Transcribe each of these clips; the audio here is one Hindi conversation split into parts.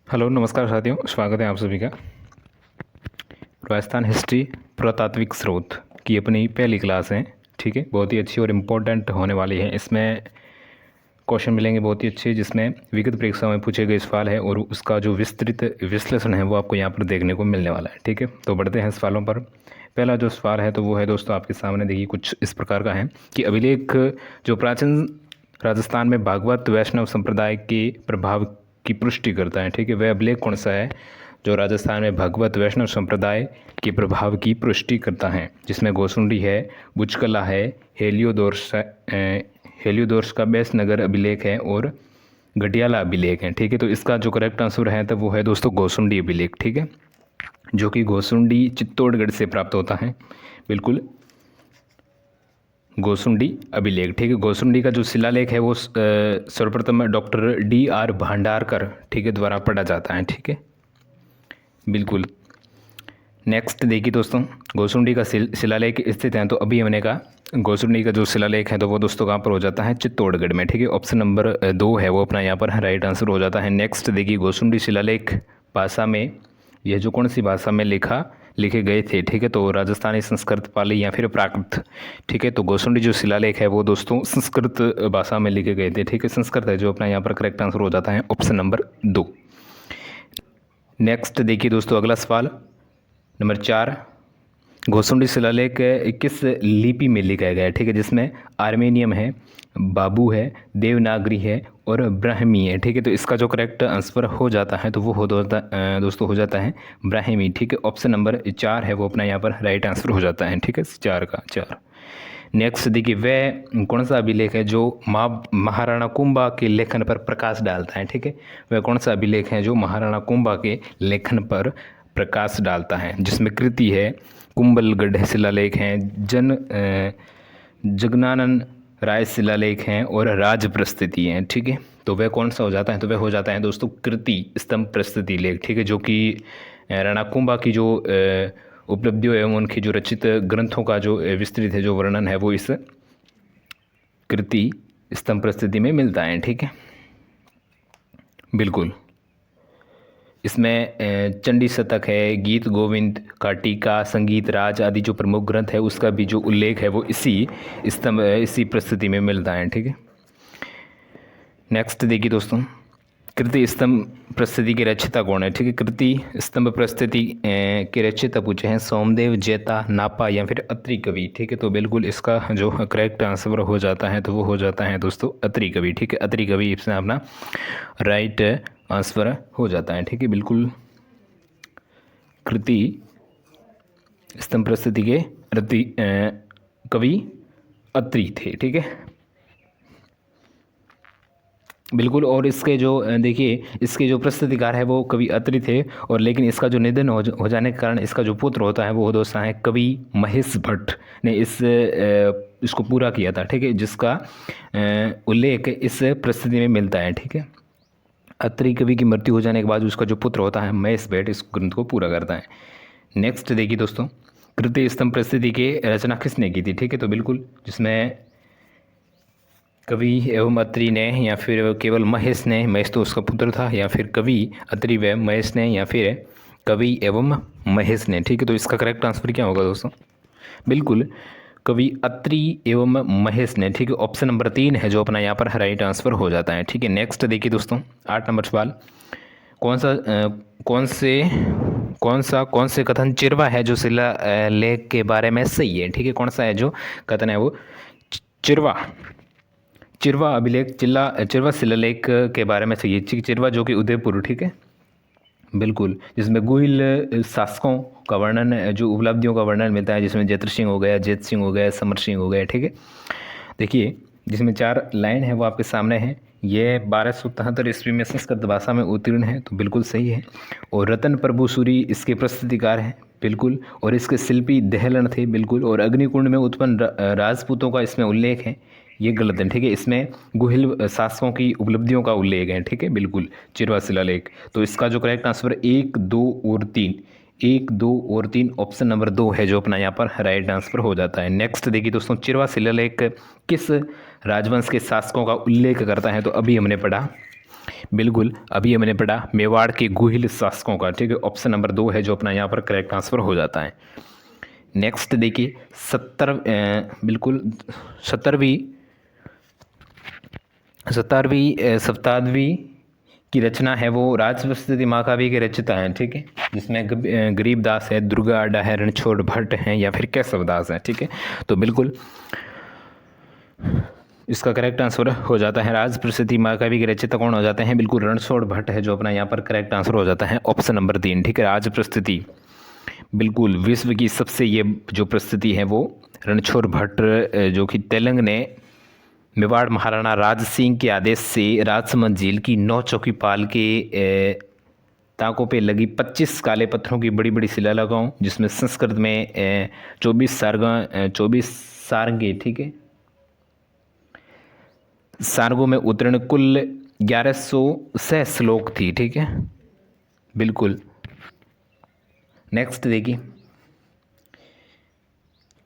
हेलो नमस्कार साथियों, स्वागत है आप सभी का। राजस्थान हिस्ट्री पुरातात्विक स्रोत की अपनी पहली क्लास है। ठीक है, बहुत ही अच्छी और इम्पोर्टेंट होने वाली है। इसमें क्वेश्चन मिलेंगे बहुत ही अच्छे, जिसमें विगत परीक्षा में पूछे गए सवाल है और उसका जो विस्तृत विश्लेषण है वो आपको यहाँ पर देखने को मिलने वाला है। ठीक है, तो बढ़ते हैं सवालों पर। पहला जो सवाल है तो वो है दोस्तों आपके सामने, देखिए कुछ इस प्रकार का है कि अभिलेख जो प्राचीन राजस्थान में भागवत वैष्णव संप्रदाय के प्रभाव की पुष्टि करता है। ठीक है, वह अभिलेख कौन सा है जो राजस्थान में भगवत वैष्णव संप्रदाय के प्रभाव की पुष्टि करता है? जिसमें गोसुंडी है, बुचकला है, हेलियोदोर्स का बेस नगर अभिलेख है और गटियाला अभिलेख है। ठीक है, तो इसका जो करेक्ट आंसर है तो वो है दोस्तों गोसुंडी अभिलेख। ठीक है, जो कि गोसुंडी चित्तौड़गढ़ से प्राप्त होता है। बिल्कुल, गोसुंडी अभिलेख। ठीक है, गोसुंडी का जो शिलालेख है वो सर्वप्रथम डॉक्टर D.R. भांडारकर ठीक है द्वारा पढ़ा जाता है। ठीक है, बिल्कुल। नेक्स्ट देखिए दोस्तों, गोसुंडी का शिलालेख स्थित है, तो अभी हमने कहा गोसुंडी का जो शिलालेख है तो वो दोस्तों कहाँ पर हो जाता है? चित्तौड़गढ़ में। ठीक है, ऑप्शन नंबर 2 है वो अपना यहाँ पर राइट आंसर हो जाता है। नेक्स्ट देखिए, गोसुंडी शिलालेख भाषा में यह जो कौन सी भाषा में लिखे गए थे? ठीक है, तो राजस्थानी, संस्कृत, पाली या फिर प्राकृत। ठीक है, तो गोसुंडी जो शिलालेख है वो दोस्तों संस्कृत भाषा में लिखे गए थे। ठीक है, संस्कृत है जो अपना यहाँ पर करेक्ट आंसर हो जाता है, ऑप्शन नंबर 2। नेक्स्ट देखिए दोस्तों, अगला सवाल नंबर 4, गोसुंडी शिलालेख किस लिपि में लिखा गया है? ठीक है, जिसमें आर्मेनियम है, बाबू है, देवनागरी है और ब्राह्मी है। ठीक है, तो इसका जो करेक्ट आंसर हो जाता है तो वो दोस्तों हो जाता है ब्राह्मी। ठीक है, ऑप्शन नंबर 4 है वो अपना यहाँ पर राइट आंसर हो जाता है। ठीक है, 4 का 4। नेक्स्ट देखिए, वह कौन सा अभिलेख है जो महाराणा कुंभा के लेखन पर प्रकाश डालता है? ठीक है, वह कौन सा अभिलेख है जो महाराणा कुंभा के लेखन पर प्रकाश डालता है? जिसमें कृति है, कुंभलगढ़ शिलालेख हैं, जगनानन राय शिलालेख हैं और राज प्रस्तुति हैं। ठीक है, तो वह कौन सा हो जाता है? तो वह हो जाता है दोस्तों कृति स्तंभ प्रस्तुति लेख। ठीक है, जो कि राणा कुंभा की जो उपलब्धियों एवं उनकी जो रचित ग्रंथों का जो विस्तृत है जो वर्णन है वो इस कृति स्तंभ प्रस्तुति में मिलता है। ठीक है, बिल्कुल। इसमें चंडी शतक है, गीत गोविंद का टीका, संगीत राज आदि जो प्रमुख ग्रंथ है उसका भी जो उल्लेख है वो इसी प्रस्तुति में मिलता है। ठीक है, नेक्स्ट देखिए दोस्तों, कृति स्तंभ प्रस्तुति के रचयिता कौन है? ठीक है, कृति स्तंभ प्रस्तुति के रचयिता पूछे हैं सोमदेव, जैता, नापा या फिर अत्रि कवि। ठीक है, तो बिल्कुल इसका जो करेक्ट आंसर हो जाता है तो वो हो जाता है दोस्तों अत्रि कवि। ठीक है, अत्रि कवि इसमें अपना राइट आंसर हो जाता है। ठीक है, बिल्कुल, कृति स्तंभ प्रस्तुति के कवि अत्रि थे। ठीक है, बिल्कुल। और इसके जो देखिए, इसके जो प्रस्तुतिकार है वो कवि अत्रि थे, और लेकिन इसका जो निधन हो जाने के कारण इसका जो पुत्र होता है वो दोस्त है कवि महेश भट्ट ने इसको पूरा किया था। ठीक है, जिसका उल्लेख इस प्रस्तुति में मिलता है। ठीक है, अत्रि कवि की मृत्यु हो जाने के बाद उसका जो पुत्र होता है महेश भट्ट इस ग्रंथ को पूरा करता है। नेक्स्ट देखिए दोस्तों, कृति स्तंभ प्रस्तुति की रचना किसने की थी? ठीक है, तो बिल्कुल जिसमें कवि एवं अत्रि ने या फिर केवल महेश ने, महेश तो उसका पुत्र था, या फिर कवि अत्रि व महेश ने या फिर कवि एवं महेश ने। ठीक है, तो इसका करेक्ट आंसर क्या होगा दोस्तों? बिल्कुल, कवि अत्रि एवं महेश ने। ठीक है, ऑप्शन नंबर 3 है जो अपना यहाँ पर राइट आंसर हो जाता है। ठीक है, नेक्स्ट देखिए दोस्तों, 8 नंबर सवाल, कौन से कथन चिरवा है जो शिला लेख के बारे में सही है? ठीक है, कौन सा है जो कथन है वो चिरवा अभिलेख चिरवा शिलालेख के बारे में सही है? चिरवा जो कि उदयपुर, ठीक है, बिल्कुल, जिसमें गुहिल शासकों का वर्णन, जो उपलब्धियों का वर्णन मिलता है, जिसमें जैत्र सिंह हो गया, जेत सिंह हो गया, समर सिंह हो गया। ठीक है, देखिए जिसमें 4 लाइन है वो आपके सामने है। ये 1273 ईस्वी में संस्कृत भाषा में उत्तीर्ण है, तो बिल्कुल सही है। और रतन प्रभु सूरी इसके प्रस्तुतिकार हैं, बिल्कुल, और इसके शिल्पी दहलन थे, बिल्कुल। और अग्निकुंड में उत्पन्न राजपूतों का इसमें उल्लेख है, ये गलत है। ठीक है, इसमें गुहिल शासकों की उपलब्धियों का उल्लेख है। ठीक है, बिल्कुल, चिरवा शिलालेख। तो इसका जो करेक्ट आंसर 1, 2 और 3 ऑप्शन नंबर 2 है जो अपना यहाँ पर राइट आंसर हो जाता है। नेक्स्ट देखिए दोस्तों, चिरवा शिलालेख किस राजवंश के शासकों का उल्लेख करता है? तो अभी हमने पढ़ा बिल्कुल, अभी हमने पढ़ा मेवाड़ के गुहिल शासकों का, ठीक है। ऑप्शन नंबर 2 है जो अपना यहाँ पर करेक्ट आंसर हो जाता है। नेक्स्ट देखिए बिल्कुल 17वीं शताब्दी की रचना है वो राजप्रस्थिति महाकाव्य के रचयिता हैं, ठीक है। जिसमें गरीबदास है, दुर्गा अड्डा है, रणछोड़ भट्ट हैं या फिर केशवदास है, ठीक है। तो बिल्कुल इसका करेक्ट आंसर हो जाता है राजप्रस्थिति महाकाव्य के रचयिता कौन हो जाते हैं, बिल्कुल रणछोड़ भट्ट है जो अपना यहाँ पर करेक्ट आंसर हो जाता है। ऑप्शन नंबर 3, ठीक है। राजप्रस्थिति बिल्कुल विश्व की सबसे ये जो प्रस्तुति है वो रणछोड़ भट्ट जो कि तेलंग ने मेवाड़ महाराणा राज सिंह के आदेश से राजसमंद झील की 9 चौकीपाल के ताकों पे लगी 25 काले पत्थरों की बड़ी बड़ी शिलालेखों, जिसमें संस्कृत में 24 सारंगे, ठीक है, सारंगों में उत्तीर्ण कुल 1106 श्लोक थी, ठीक है। बिल्कुल नेक्स्ट देखिए,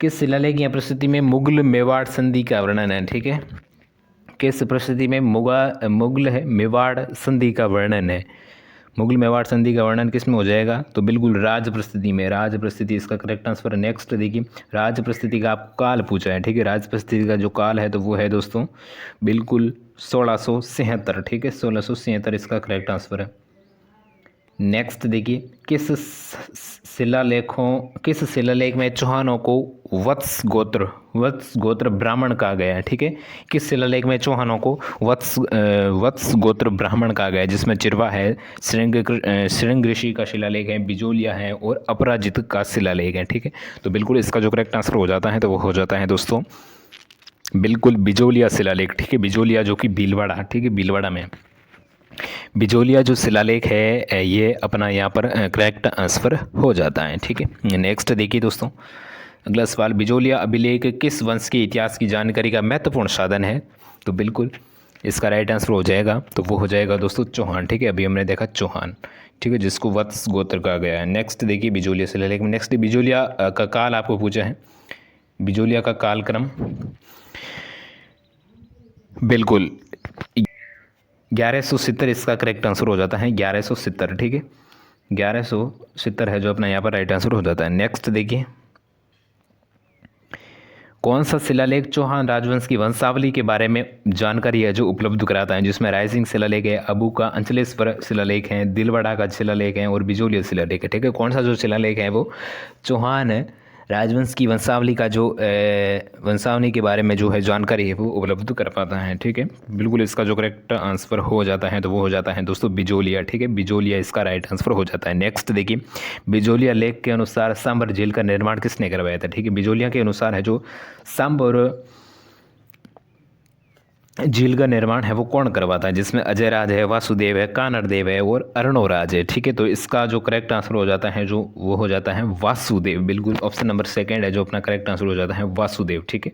किस शिलालेख या प्रस्तुति में मुगल मेवाड़ संधि का वर्णन है, ठीक है। किस प्रस्तुति में मुगल है मेवाड़ संधि का वर्णन है, मुगल मेवाड़ संधि का वर्णन किस में हो जाएगा, तो बिल्कुल राज प्रस्तुति में। राज प्रस्तुति इसका करेक्ट आंसर है। नेक्स्ट देखिए, राज प्रस्तुति का आपको काल पूछा है, ठीक है। राज प्रस्तुति का जो काल है तो वो है दोस्तों बिल्कुल 1673, ठीक है। 1673 इसका करेक्ट आंसर है। नेक्स्ट देखिए, किस शिलालेख में चौहानों को वत्स गोत्र ब्राह्मण कहा गया है, ठीक है। किस शिलालेख में चौहानों को वत्स गोत्र ब्राह्मण कहा गया है, जिसमें चिरवा है, श्रृंग ऋषि का शिलालेख है, बिजोलिया है और अपराजित का शिलालेख है, ठीक है। तो बिल्कुल इसका जो करेक्ट आंसर हो जाता है तो वो हो जाता है दोस्तों बिल्कुल बिजोलिया शिलालेख, ठीक है। बिजोलिया जो कि भीलवाड़ा, ठीक है, भीलवाड़ा में बिजोलिया जो शिलालेख है ये अपना यहाँ पर करेक्ट आंसर हो जाता है, ठीक है। नेक्स्ट देखिए दोस्तों, अगला सवाल, बिजोलिया अभिलेख किस वंश के इतिहास की जानकारी का महत्वपूर्ण साधन है, तो बिल्कुल इसका राइट आंसर हो जाएगा तो वो हो जाएगा दोस्तों चौहान, ठीक है। अभी हमने देखा चौहान, ठीक है, जिसको वत्स गोत्र कहा गया है। नेक्स्ट देखिए बिजोलिया शिलालेख में, नेक्स्ट बिजोलिया का काल आपको पूछा है, बिजोलिया का कालक्रम बिल्कुल 1170 इसका करेक्ट आंसर हो जाता है। 1170, ठीक है, 1170 है जो अपना यहाँ पर राइट आंसर हो जाता है। नेक्स्ट देखिए, कौन सा शिलालेख चौहान राजवंश की वंशावली के बारे में जानकारी है जो उपलब्ध कराता है, जिसमें रायसिंह शिलालेख है, अबू का अंचलेश्वर शिलालेख है, दिलवाड़ा का शिलालेख है और बिजोलिया शिलालेख है, ठीक है। कौन सा जो शिलालेख है वो चौहान राजवंश की वंशावली का जो वंशावली के बारे में जो है जानकारी है वो उपलब्ध कर पाता है, ठीक है। बिल्कुल इसका जो करेक्ट आंसर हो जाता है तो वो हो जाता है दोस्तों बिजोलिया, ठीक है। बिजोलिया इसका राइट आंसर हो जाता है। नेक्स्ट देखिए, बिजोलिया लेख के अनुसार सांबर झील का निर्माण किसने करवाया था, ठीक है। बिजोलिया के अनुसार है जो सांबर झील का निर्माण है वो कौन करवाता है, जिसमें अजय राज है, वासुदेव है, कानरदेव है और अर्णोराज है, ठीक है। तो इसका जो करेक्ट आंसर हो जाता है जो वो हो जाता है वासुदेव, बिल्कुल ऑप्शन नंबर 2 है जो अपना करेक्ट आंसर हो जाता है वासुदेव, ठीक है।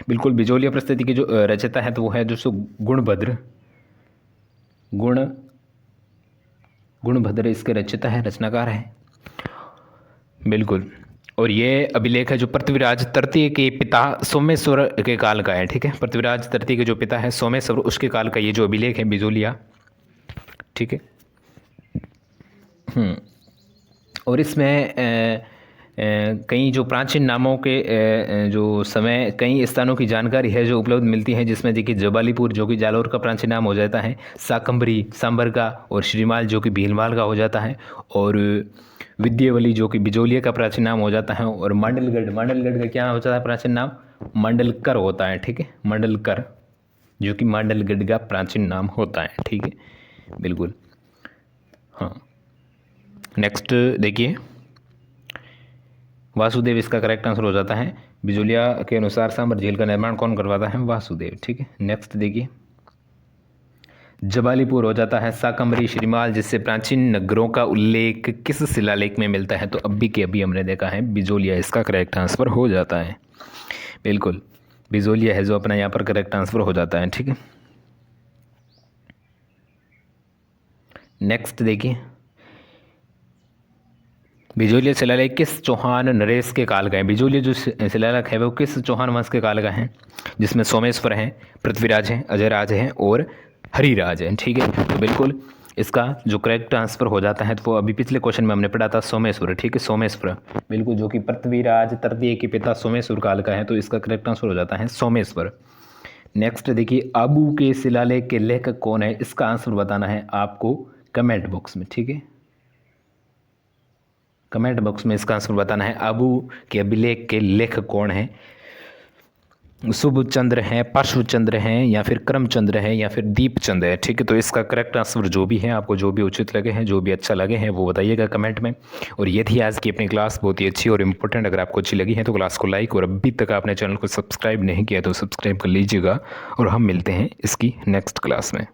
बिल्कुल बिजोलिया प्रस्तुति की जो रचयिता है तो वो है दोस्तों गुणभद्र इसके रचयिता है, रचनाकार है, बिल्कुल। और ये अभिलेख है जो पृथ्वीराज तृतीय के पिता सोमेश्वर के काल का है, ठीक है। पृथ्वीराज तृतीय के जो पिता है सोमेश्वर उसके काल का ये जो अभिलेख है बिजोलिया, ठीक है। और इसमें कई जो प्राचीन नामों के जो समय कई स्थानों की जानकारी है जो उपलब्ध मिलती है, जिसमें देखिए जबालीपुर जो कि जालौर का प्राचीन नाम हो जाता है, साकंबरी सांबर का, और श्रीमाल जो कि भीलवाल का हो जाता है, और विद्यावली जो कि बिजोलिया का प्राचीन नाम हो जाता है, और मांडलगढ़ का क्या हो जाता है प्राचीन नाम, मांडलकर होता है, ठीक है। मांडलकर जो कि मांडलगढ़ का प्राचीन नाम होता है, ठीक है, बिल्कुल। हाँ, नेक्स्ट देखिए, वासुदेव इसका करेक्ट आंसर हो जाता है। बिजोलिया के अनुसार सांबर झील का निर्माण कौन करवाता है, वासुदेव, ठीक है। नेक्स्ट देखिए, जबालीपुर हो जाता है साकंबरी श्रीमाल, जिससे प्राचीन नगरों का उल्लेख किस शिलालेख में मिलता है, तो अभी के अभी हमने देखा है बिजोलिया इसका करेक्ट आंसर हो जाता है, बिल्कुल बिजोलिया है जो अपना यहाँ पर करेक्ट आंसर हो जाता है, ठीक है। नेक्स्ट देखिए, बिजोलिया शिलालेख किस चौहान नरेश के काल का है। बिजोलिया जो शिलालेख है वो किस चौहान वंश के काल का है, जिसमें सोमेश्वर हैं, पृथ्वीराज हैं, अजयराज हैं और हरिराज है, ठीक है। तो बिल्कुल इसका जो करेक्ट आंसर हो जाता है तो वो अभी पिछले क्वेश्चन में हमने पढ़ा था सोमेश्वर, ठीक है, सोमेश्वर बिल्कुल, जो कि पृथ्वीराज तृतीय के पिता सोमेश्वर काल का है, तो इसका करेक्ट आंसर हो जाता है सोमेश्वर। नेक्स्ट देखिए, आबू के शिलालेख के लेखक कौन है, इसका आंसर बताना है आपको कमेंट बॉक्स में, ठीक है। कमेंट बॉक्स में इसका आंसर बताना है आबू के अभिलेख के लेखक कौन है। शुभ चंद्र हैं, पार्श्वचंद्र हैं, या फिर करमचंद्र हैं, या फिर दीपचंद है, ठीक है। तो इसका करेक्ट आंसर जो भी है, आपको जो भी उचित लगे हैं, जो भी अच्छा लगे हैं, वो बताइएगा कमेंट में। और ये थी आज की अपनी क्लास, बहुत ही अच्छी और इम्पोर्टेंट। अगर आपको अच्छी लगी है तो क्लास को लाइक, और अभी तक आपने चैनल को सब्सक्राइब नहीं किया तो सब्सक्राइब कर लीजिएगा। और हम मिलते हैं इसकी नेक्स्ट क्लास में।